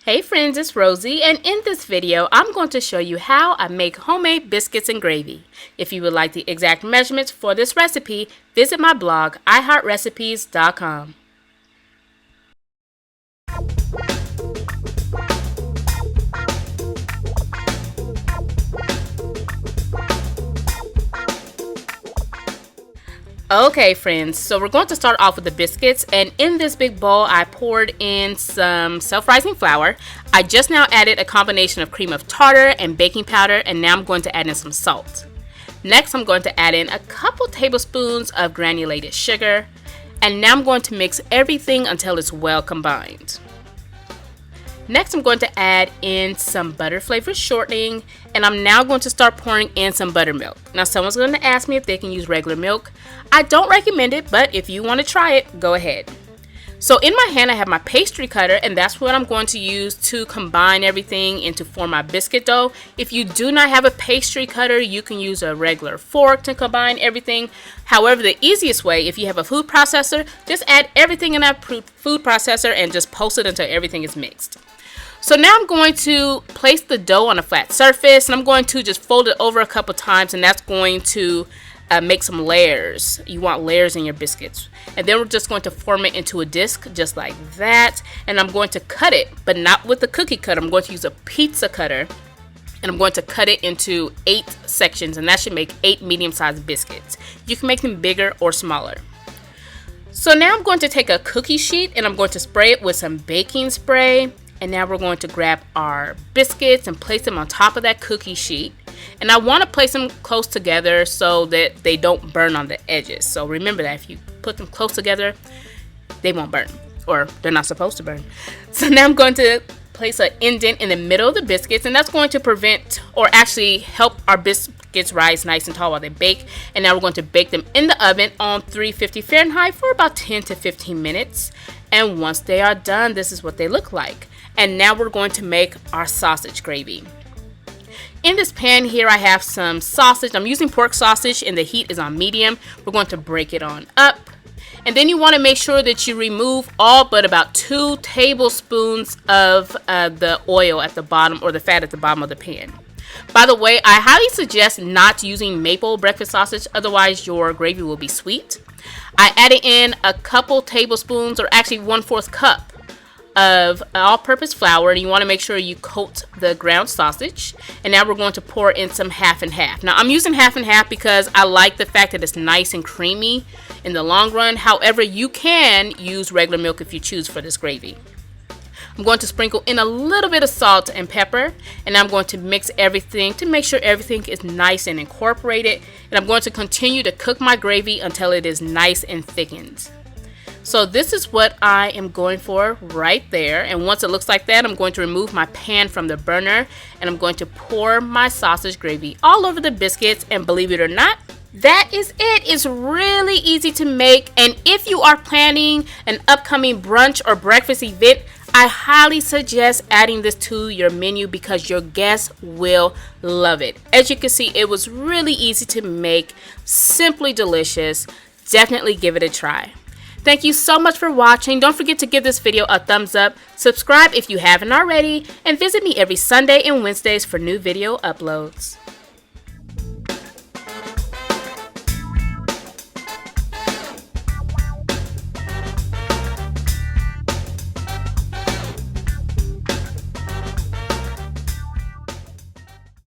Hey friends, it's Rosie, and in this video, I'm going to show you how I make homemade biscuits and gravy. If you would like the exact measurements for this recipe, visit my blog, iHeartRecipes.com. Okay friends, so we're going to start off with the biscuits, and in this big bowl I poured in some self-rising flour. I just now added a combination of cream of tartar and baking powder, and now I'm going to add in some salt. Next I'm going to add in a couple tablespoons of granulated sugar, and now I'm going to mix everything until it's well combined. Next I'm going to add in some butter flavored shortening, and I'm now going to start pouring in some buttermilk. Now someone's going to ask me if they can use regular milk. I don't recommend it, but if you want to try it, go ahead. So in my hand I have my pastry cutter, and that's what I'm going to use to combine everything and to form my biscuit dough. If you do not have a pastry cutter, you can use a regular fork to combine everything. However, the easiest way, if you have a food processor, just add everything in that food processor and just pulse it until everything is mixed. So now I'm going to place the dough on a flat surface, and I'm going to just fold it over a couple times, and that's going to make some layers. You want layers in your biscuits. And then we're just going to form it into a disc just like that, and I'm going to cut it, but not with the cookie cutter. I'm going to use a pizza cutter, and I'm going to cut it into 8 sections, and that should make 8 medium-sized biscuits. You can make them bigger or smaller. So now I'm going to take a cookie sheet, and I'm going to spray it with some baking spray. And now we're going to grab our biscuits and place them on top of that cookie sheet. And I want to place them close together so that they don't burn on the edges. So remember that if you put them close together, they won't burn, or they're not supposed to burn. So now I'm going to place an indent in the middle of the biscuits, and that's going to prevent, or actually help our biscuits rise nice and tall while they bake. And now we're going to bake them in the oven on 350 Fahrenheit for about 10 to 15 minutes. And once they are done, this is what they look like. And now we're going to make our sausage gravy. In this pan here I have some sausage. I'm using pork sausage and the heat is on medium. We're going to break it on up. And then you want to make sure that you remove all but about 2 tablespoons of the oil at the bottom, or the fat at the bottom of the pan. By the way, I highly suggest not using maple breakfast sausage, otherwise your gravy will be sweet. I added in a couple tablespoons, or actually 1/4 cup of all-purpose flour, and you want to make sure you coat the ground sausage. And now we're going to pour in some half and half. Now I'm using half and half because I like the fact that it's nice and creamy in the long run. However, you can use regular milk if you choose for this gravy. I'm going to sprinkle in a little bit of salt and pepper, and I'm going to mix everything to make sure everything is nice and incorporated. And I'm going to continue to cook my gravy until it is nice and thickened. So this is what I am going for right there. And once it looks like that, I'm going to remove my pan from the burner, and I'm going to pour my sausage gravy all over the biscuits. And believe it or not, that is it. It's really easy to make. And if you are planning an upcoming brunch or breakfast event, I highly suggest adding this to your menu because your guests will love it. As you can see, it was really easy to make, simply delicious. Definitely give it a try. Thank you so much for watching. Don't forget to give this video a thumbs up, subscribe if you haven't already, and visit me every Sunday and Wednesdays for new video uploads.